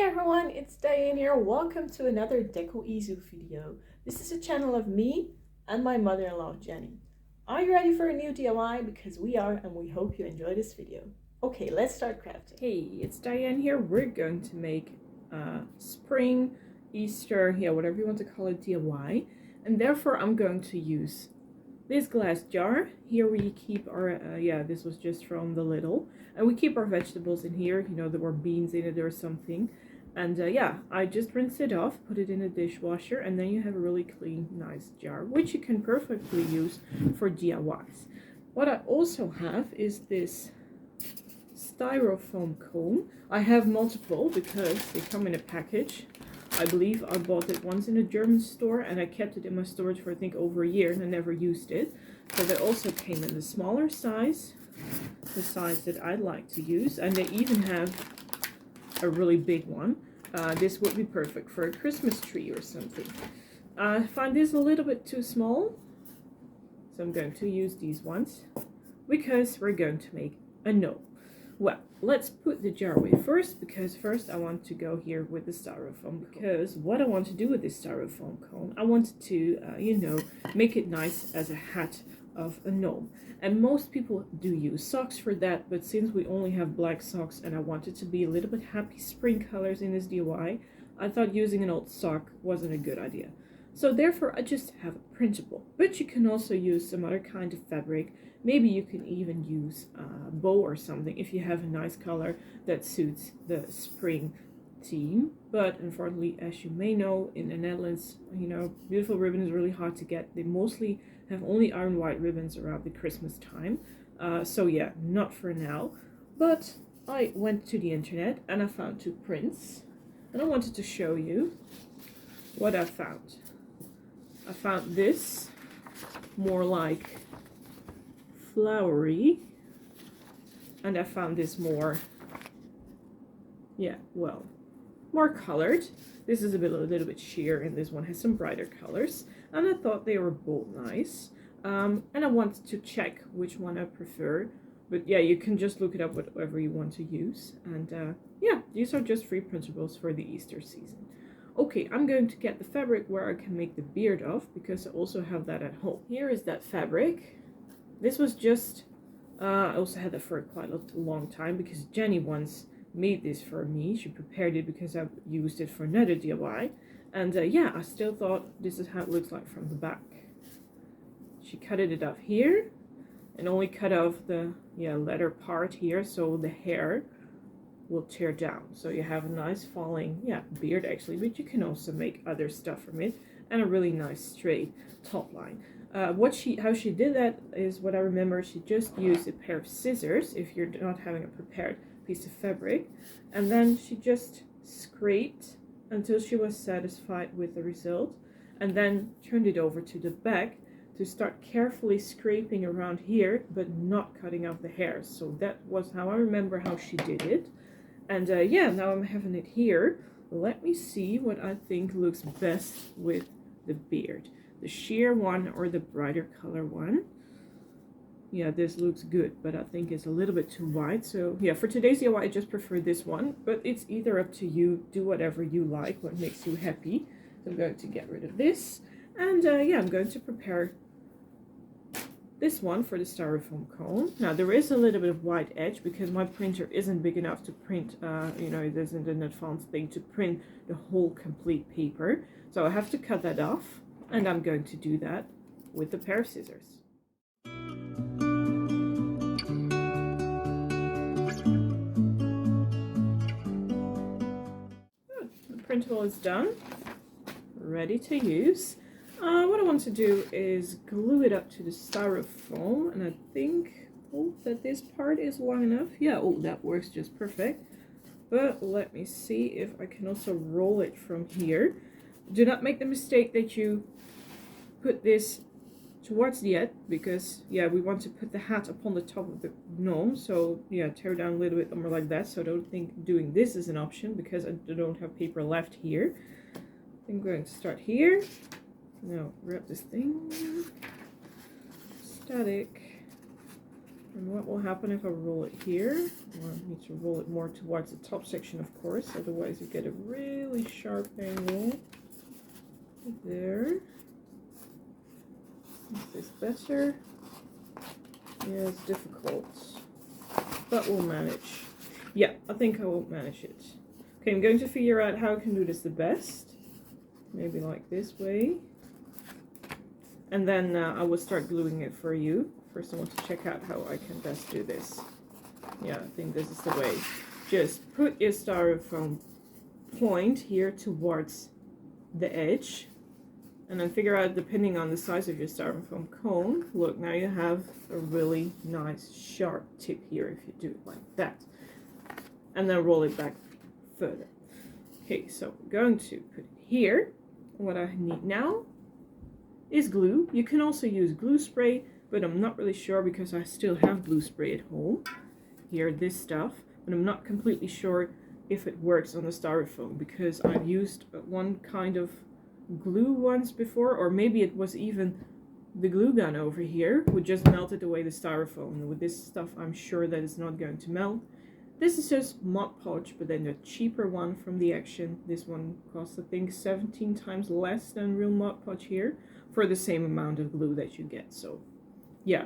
everyone, it's Diane here. Welcome to another decoeasy video. This is a channel of me and my mother-in-law Jenny. Are you ready for a new DIY? Because we are, and we hope you enjoy this video. Okay, let's start crafting. Hey, it's Diane here. We're going to make spring, Easter, whatever you want to call it, DIY. And therefore I'm going to use this glass jar. Here we keep our, this was just from the Lidl. And we keep our vegetables in here, there were beans in it or something. And I just rinsed it off, put it in a dishwasher, and then you have a really clean, nice jar, which you can perfectly use for DIYs. What I also have is this styrofoam cone. I have multiple because they come in a package. I believe I bought it once in a German store and I kept it in my storage for I think over a year and I never used it. So they also came in the smaller size, the size that I'd like to use, and they even have a really big one. This would be perfect for a Christmas tree or something. I find this a little bit too small, so I'm going to use these ones because we're going to make a gnome. Well, let's put the jar away first, because first I want to go here with the styrofoam, because what I want to do with this styrofoam cone, I wanted to, make it nice as a hat of a gnome. And most people do use socks for that, but since we only have black socks and I wanted to be a little bit happy spring colors in this DIY, I thought using an old sock wasn't a good idea. So therefore I just have a printable, but you can also use some other kind of fabric. Maybe you can even use a bow or something if you have a nice color that suits the spring theme. But unfortunately, as you may know, in the Netherlands, beautiful ribbon is really hard to get. They mostly have only iron white ribbons around the Christmas time. So yeah, not for now. But I went to the internet and I found two prints. And I wanted to show you what I found. I found this more like flowery, and I found this more, more colored. This is a little bit sheer, and this one has some brighter colors, and I thought they were both nice. And I wanted to check which one I prefer, but yeah, you can just look it up whatever you want to use. And these are just free printables for the Easter season. Okay, I'm going to get the fabric where I can make the beard of, because I also have that at home. Here is that fabric. This was just, I also had that for quite a long time because Jenny once made this for me. She prepared it because I used it for another DIY. And I still thought this is how it looks like from the back. She cut it off here and only cut off the leather part here, so the hair will tear down. So you have a nice falling beard actually, but you can also make other stuff from it, and a really nice straight top line. How she did that is what I remember. She just used a pair of scissors if you're not having a prepared piece of fabric, and then she just scraped until she was satisfied with the result, and then turned it over to the back to start carefully scraping around here but not cutting off the hairs. So that was how I remember how she did it. And now I'm having it here. Let me see what I think looks best with the beard. The sheer one or the brighter color one. Yeah, this looks good, but I think it's a little bit too wide. So yeah, for today's DIY, I just prefer this one, but it's either up to you. Do whatever you like, what makes you happy. So I'm going to get rid of this. And I'm going to prepare this one for the styrofoam cone. Now there is a little bit of white edge because my printer isn't big enough to print, it isn't an advanced thing to print the whole complete paper. So I have to cut that off, and I'm going to do that with a pair of scissors. Good. The printable is done, ready to use. What I want to do is glue it up to the styrofoam, and I think that this part is long enough. That works just perfect. But let me see if I can also roll it from here. Do not make the mistake that you put this towards the edge, because we want to put the hat upon the top of the gnome. So tear down a little bit more like that. So I don't think doing this is an option because I don't have paper left here. I'm going to start here. Now grab this thing, static, And what will happen if I roll it here? Well, I need to roll it more towards the top section, of course, otherwise you get a really sharp angle. There. Is this better? Yeah, it's difficult, but we'll manage. Yeah, I think I will manage it. Okay, I'm going to figure out how I can do this the best. Maybe like this way. And then I will start gluing it for you. First I want to check out how I can best do this. Yeah, I think this is the way. Just put your styrofoam point here towards the edge. And then figure out, depending on the size of your styrofoam cone, look, now you have a really nice sharp tip here if you do it like that. And then roll it back further. Okay, so I'm going to put it here. What I need now is glue. You can also use glue spray, but I'm not really sure because I still have glue spray at home. Here, this stuff, but I'm not completely sure if it works on the styrofoam because I've used one kind of glue once before, or maybe it was even the glue gun over here would just melted away the styrofoam. And with this stuff, I'm sure that it's not going to melt. This is just Mod Podge, but then the cheaper one from the Action. This one costs, I think, 17 times less than real Mod Podge here for the same amount of glue that you get. So, yeah,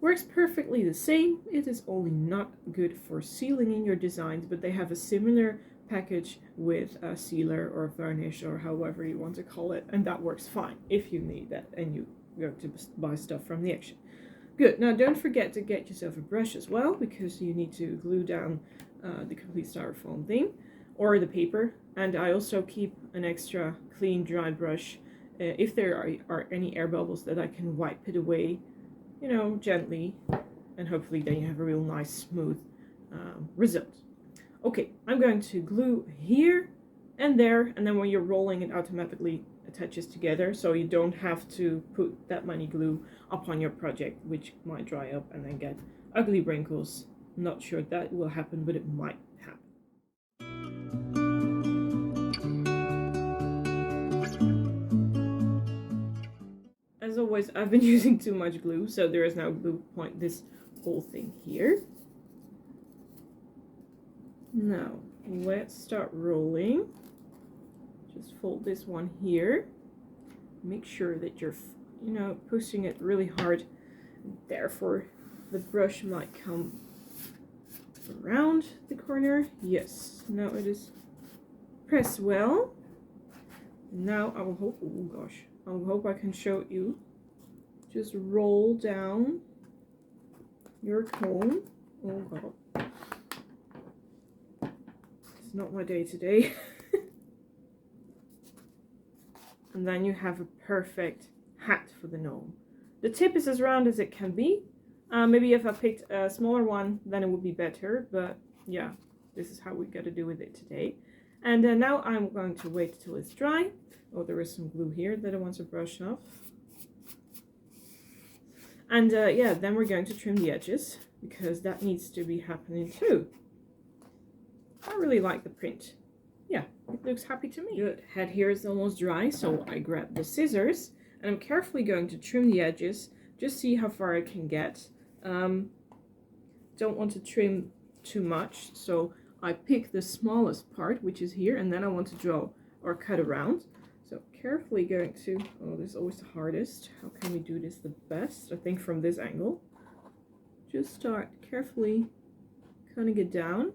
works perfectly the same. It is only not good for sealing in your designs, but they have a similar package with a sealer or varnish or however you want to call it, and that works fine if you need that and you go to buy stuff from the Action. Good. Now don't forget to get yourself a brush as well, because you need to glue down the complete styrofoam thing or the paper. And I also keep an extra clean dry brush if there are any air bubbles, that I can wipe it away, you know, gently, and hopefully then you have a real nice smooth result. Okay, I'm going to glue here and there, and then when you're rolling it automatically attaches together, so you don't have to put that many glue upon your project, which might dry up and then get ugly wrinkles. Not sure that will happen, but it might happen. As always, I've been using too much glue, so there is now glue point this whole thing here. Now, let's start rolling. Just fold this one here. Make sure that you're, you know, pushing it really hard. Therefore, the brush might come around the corner. Yes, now it is pressed well. Now I will hope, oh gosh, I will hope I can show you. Just roll down your cone. Oh god. It's not my day today. And then you have a perfect hat for the gnome. The tip is as round as it can be. Maybe if I picked a smaller one, then it would be better. But yeah, this is how we got to do with it today. And now I'm going to wait till it's dry. Oh, there is some glue here that I want to brush off. And yeah, then we're going to trim the edges, because that needs to be happening too. I really like the print. Yeah, it looks happy to me. Good. Head here is almost dry, so I grab the scissors and I'm carefully going to trim the edges. Just see how far I can get. Don't want to trim too much, so I pick the smallest part, which is here, and then I want to draw or cut around. So carefully going to, oh, this is always the hardest. How can we do this the best? I think from this angle. Just start carefully cutting it down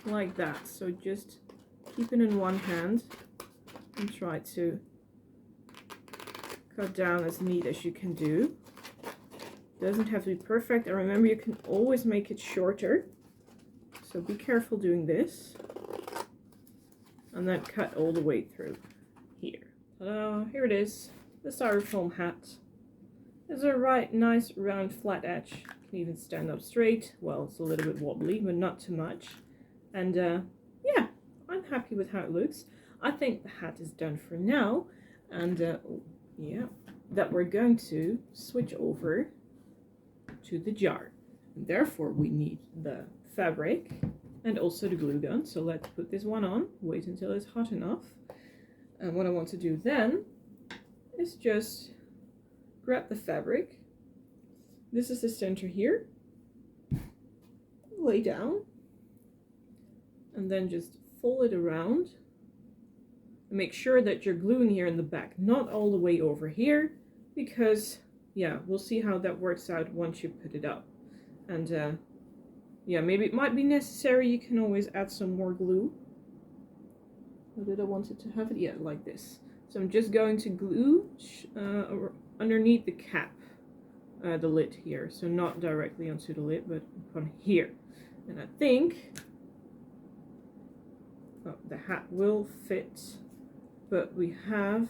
like that. So just keep it in one hand and try to cut down as neat as you can do. Doesn't have to be perfect, and remember, you can always make it shorter, so be careful doing this. And then cut all the way through here. Ta-da! Here it is, the styrofoam hat. There's a right nice round flat edge. Can even stand up straight. Well, it's a little bit wobbly, but not too much. And yeah, I'm happy with how it looks. I think the hat is done for now. And yeah, that we're going to switch over to the jar. And therefore, we need the fabric and also the glue gun. So let's put this one on, wait until it's hot enough. And what I want to do then is just grab the fabric this is the center here. Lay down. And then just fold it around. And make sure that you're gluing here in the back, not all the way over here, because, yeah, we'll see how that works out once you put it up. And, yeah, maybe it might be necessary. You can always add some more glue. Or did I want it to have it? Yeah, like this. So I'm just going to glue underneath the cap, the lid here. So not directly onto the lid, but upon here. And I think the hat will fit, but we have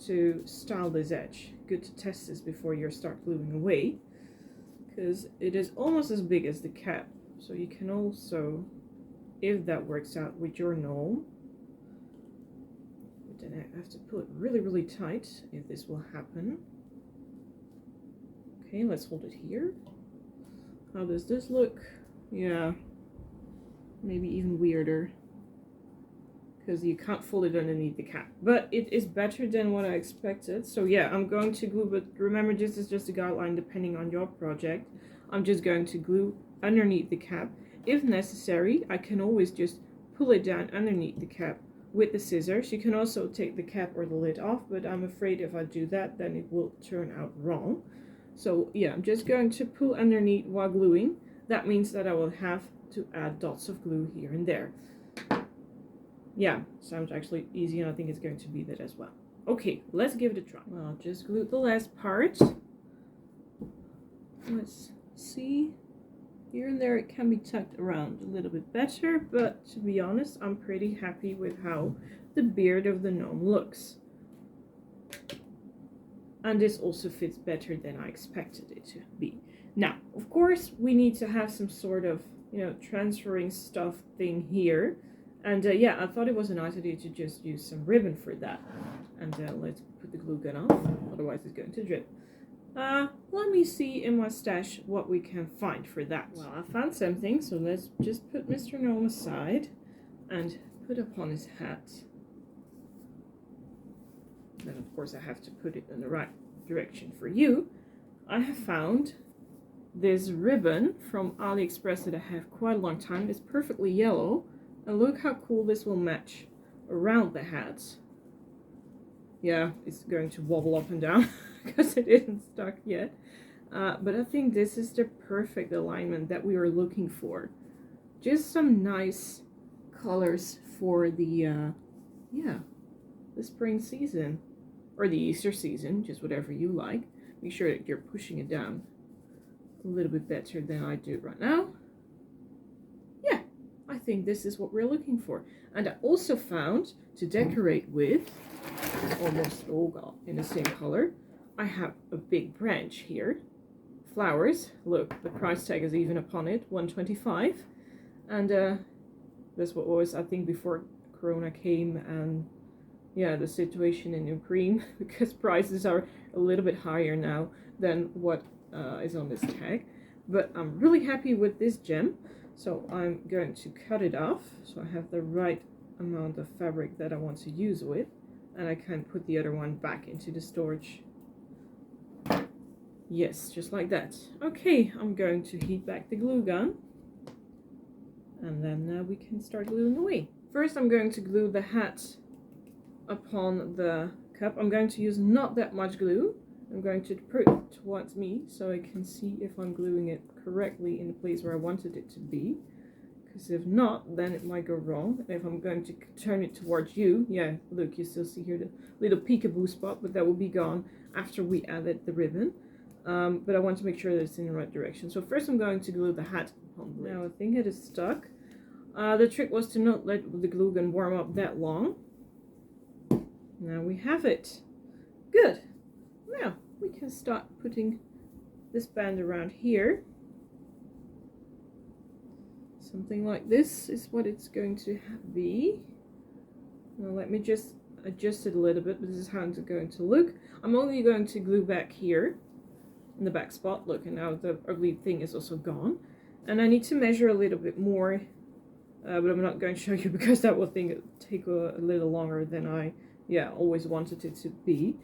to style this edge. Good to test this before you start gluing away, because it is almost as big as the cap. So you can also, if that works out with your gnome, but then I have to pull it really, really tight if this will happen. Okay, let's hold it here. How does this look? Yeah, maybe even weirder, because you can't fold it underneath the cap, but it is better than what I expected. So yeah, I'm going to glue, but remember this is just a guideline depending on your project. I'm just going to glue underneath the cap. If necessary, I can always just pull it down underneath the cap with the scissors. You can also take the cap or the lid off, but I'm afraid if I do that, then it will turn out wrong. So yeah, I'm just going to pull underneath while gluing. That means that I will have to add dots of glue here and there. Yeah, sounds actually easy, and I think it's going to be that as well. Okay, let's give it a try. Well, I'll just glue the last part. Let's see. Here and there it can be tucked around a little bit better, but to be honest, I'm pretty happy with how the beard of the gnome looks. And this also fits better than I expected it to be. Now, of course, we need to have some sort of, transferring stuff thing here. And yeah, I thought it was a nice idea to just use some ribbon for that. And let's put the glue gun off, otherwise it's going to drip. Let me see in my stash what we can find for that. Well, I found something, so let's just put Mr. Gnome aside and put upon his hat. Then of course I have to put it in the right direction for you. I have found this ribbon from AliExpress that I have quite a long time. It's perfectly yellow. And look how cool this will match around the hat. Yeah, it's going to wobble up and down because it isn't stuck yet. But I think this is the perfect alignment that we were looking for. Just some nice colors for the, the spring season. Or the Easter season, just whatever you like. Make sure that you're pushing it down a little bit better than I do right now. I think this is what we're looking for. And I also found to decorate with, almost all got in the same color, I have a big branch here. Flowers. Look, the price tag is even upon it, $1.25. And that's what was, I think, before Corona came, and yeah, the situation in Ukraine, because prices are a little bit higher now than what is on this tag. But I'm really happy with this gem. So I'm going to cut it off so I have the right amount of fabric that I want to use with, and I can put the other one back into the storage. Yes, just like that. Okay, I'm going to heat back the glue gun, and then we can start gluing away. First I'm going to glue the hat upon the cup. I'm going to use not that much glue. I'm going to put it towards me so I can see if I'm gluing it correctly in the place where I wanted it to be. Because if not, then it might go wrong. And if I'm going to turn it towards you, yeah, look, you still see here the little peekaboo spot, but that will be gone after we added the ribbon. But I want to make sure that it's in the right direction. So first I'm going to glue the hat upon the lid. Now I think it is stuck. The trick was to not let the glue gun warm up that long. Now we have it. Good. Now we can start putting this band around here. Something like this is what it's going to be. Now let me just adjust it a little bit, but this is how it's going to look. I'm only going to glue back here in the back spot. Look, and now the ugly thing is also gone. And I need to measure a little bit more, but I'm not going to show you because that will take a little longer than I always wanted it to be.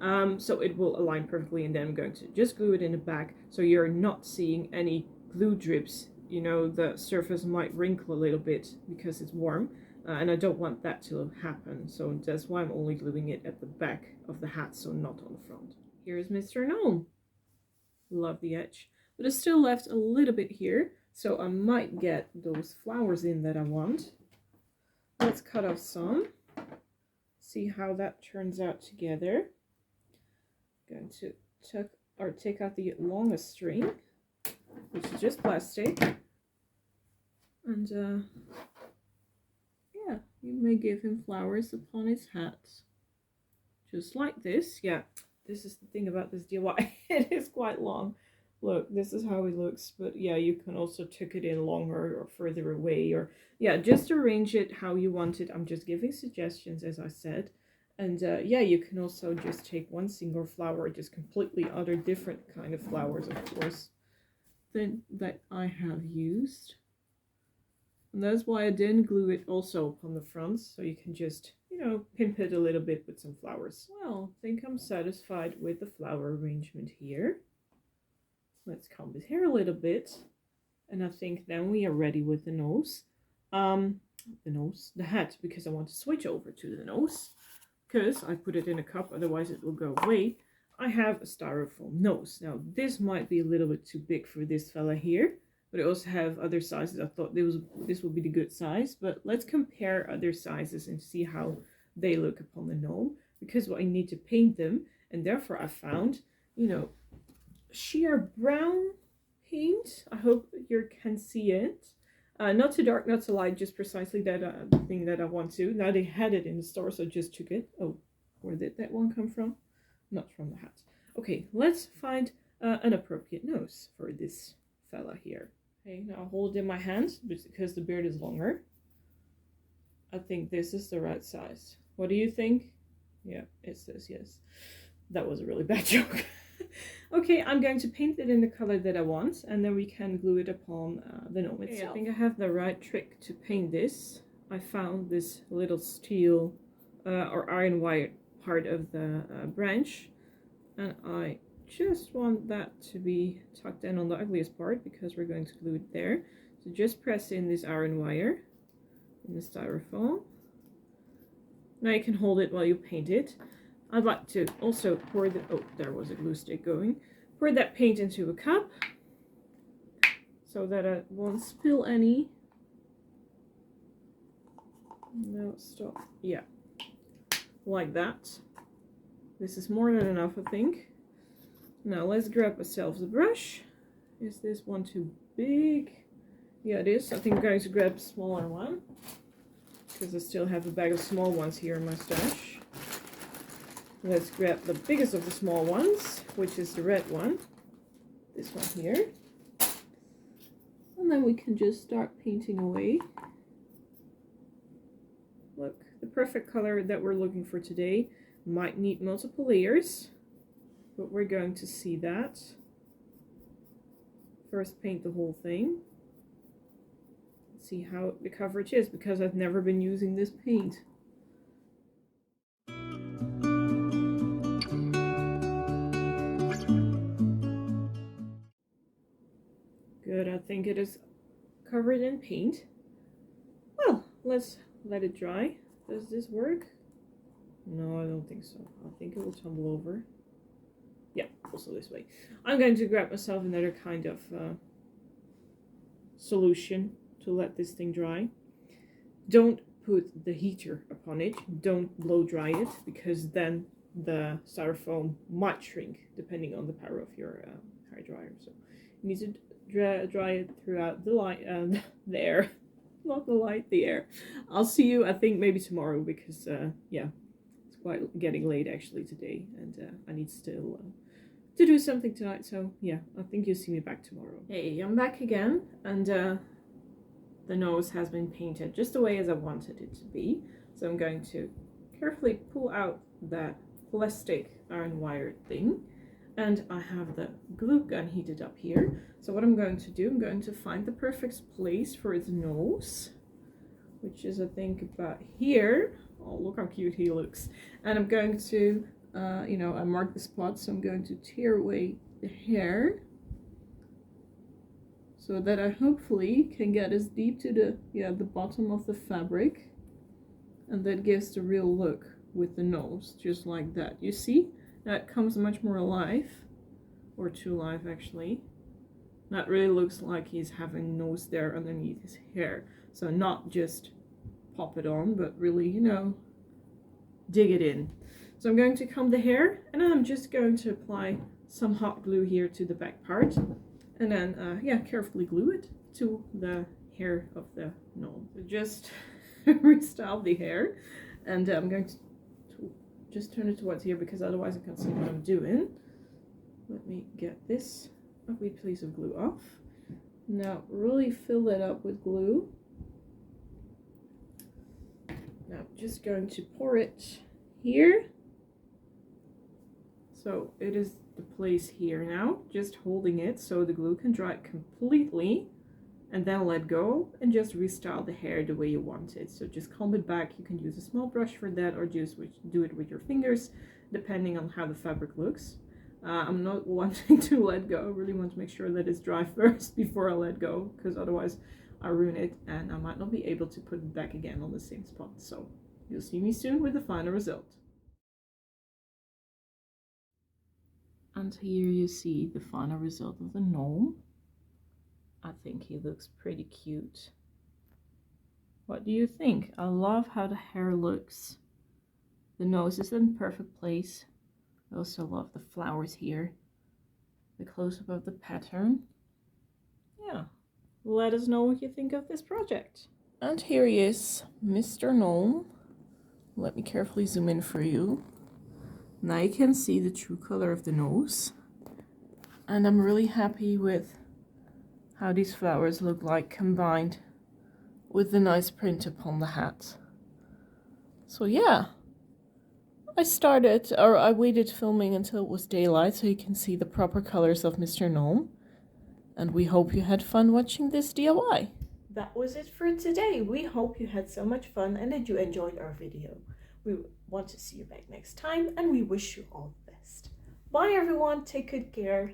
So it will align perfectly, and then I'm going to just glue it in the back so you're not seeing any glue drips. You know, the surface might wrinkle a little bit because it's warm, and I don't want that to happen, so that's why I'm only gluing it at the back of the hat, so not on the front. Here's Mr. Gnome. Love the edge, but it's still left a little bit here, so I might get those flowers in that I want. Let's cut off some, see how that turns out together. Going to take out the longest string, which is just plastic, and yeah, you may give him flowers upon his hat, just like this. Yeah, this is the thing about this DIY. It is quite long. Look, this is how it looks, but yeah, you can also tuck it in longer or further away, or yeah, just arrange it how you want it. I'm just giving suggestions, as I said. And yeah, you can also just take one single flower, just completely other different kind of flowers, of course, that I have used. And that's why I didn't glue it also upon the front, so you can just, you know, pimp it a little bit with some flowers. Well, I think I'm satisfied with the flower arrangement here. Let's comb his hair a little bit, and I think then we are ready with the nose. The hat, because I want to switch over to the nose, because I put it in a cup, otherwise it will go away. I have a styrofoam nose. Now this might be a little bit too big for this fella here, but I also have other sizes. I thought this would be the good size, but let's compare other sizes and see how they look upon the gnome, because I need to paint them, and therefore I found, you know, sheer brown paint. I hope you can see it. Not too dark, not too light, just precisely that thing that I want to. Now they had it in the store, so I just took it. Oh, where did that one come from? Not from the hat. Okay, let's find an appropriate nose for this fella here. Okay, now I'll hold it in my hand because the beard is longer. I think this is the right size. What do you think? Yeah, it says yes. That was a really bad joke. Okay, I'm going to paint it in the color that I want, and then we can glue it upon the gnome itself. I think I have the right trick to paint this. I found this little steel or iron wire part of the branch, and I just want that to be tucked in on the ugliest part because we're going to glue it there. So just press in this iron wire in the styrofoam. Now you can hold it while you paint it. I'd like to also pour the, oh, there was a glue stick going. Pour that paint into a cup so that I won't spill any. No, stop. Yeah, like that. This is more than enough, I think. Now let's grab ourselves a brush. Is this one too big? Yeah, it is. I think I'm going to grab a smaller one because I still have a bag of small ones here in my stash. Let's grab the biggest of the small ones, which is the red one. This one here. And then we can just start painting away. Look, the perfect color that we're looking for today. Might need multiple layers, but we're going to see that. First paint the whole thing. See how the coverage is, because I've never been using this paint. Good, I think it is covered in paint. Well, let's let it dry. Does this work? No, I don't think so. I think it will tumble over. Yeah, also this way. I'm going to grab myself another kind of solution to let this thing dry. Don't put the heater upon it. Don't blow dry it, because then the styrofoam might shrink depending on the power of your hair dryer. So you need to dry it throughout the light, the air, not the light, the air. I'll see you, I think, maybe tomorrow, because yeah, it's quite getting late actually today, and I need still to do something tonight. So yeah, I think you'll see me back tomorrow. Hey, I'm back again, and the nose has been painted just the way as I wanted it to be. So I'm going to carefully pull out that plastic iron wire thing, and I have the glue gun heated up here. So what I'm going to do, I'm going to find the perfect place for its nose, which is, I think, about here. Oh, look how cute he looks. And I'm going to you know, I marked the spot, so I'm going to tear away the hair so that I hopefully can get as deep to the bottom of the fabric, and that gives the real look with the nose, just like that. You see, that comes much more alive, or too alive actually. That really looks like he's having nose there underneath his hair. So not just pop it on, but really, you know, dig it in. So I'm going to comb the hair, and then I'm just going to apply some hot glue here to the back part, and then yeah, carefully glue it to the hair of the gnome. So just restyle the hair, and I'm going to just turn it towards here because otherwise I can't see what I'm doing. Let me get this ugly piece of glue off. Now really fill that up with glue. Now I'm just going to pour it here. So it is the place here now, just holding it so the glue can dry completely, and then let go and just restyle the hair the way you want it. So just comb it back. You can use a small brush for that, or just do it with your fingers, depending on how the fabric looks. I'm not wanting to let go. I really want to make sure that it's dry first before I let go, because otherwise I ruin it and I might not be able to put it back again on the same spot. So you'll see me soon with the final result. And here you see the final result of the gnome. I think he looks pretty cute. What do you think? I love how the hair looks. The nose is in perfect place. I also love the flowers here. The close-up of the pattern. Yeah. Let us know what you think of this project. And here he is, Mr. Gnome. Let me carefully zoom in for you. Now you can see the true color of the nose. And I'm really happy with how these flowers look like combined with the nice print upon the hat. So yeah, I waited filming until it was daylight so you can see the proper colors of Mr. Gnome. And we hope you had fun watching this DIY. That was it for today. We hope you had so much fun and that you enjoyed our video. We want to see you back next time, and we wish you all the best. Bye everyone, take good care.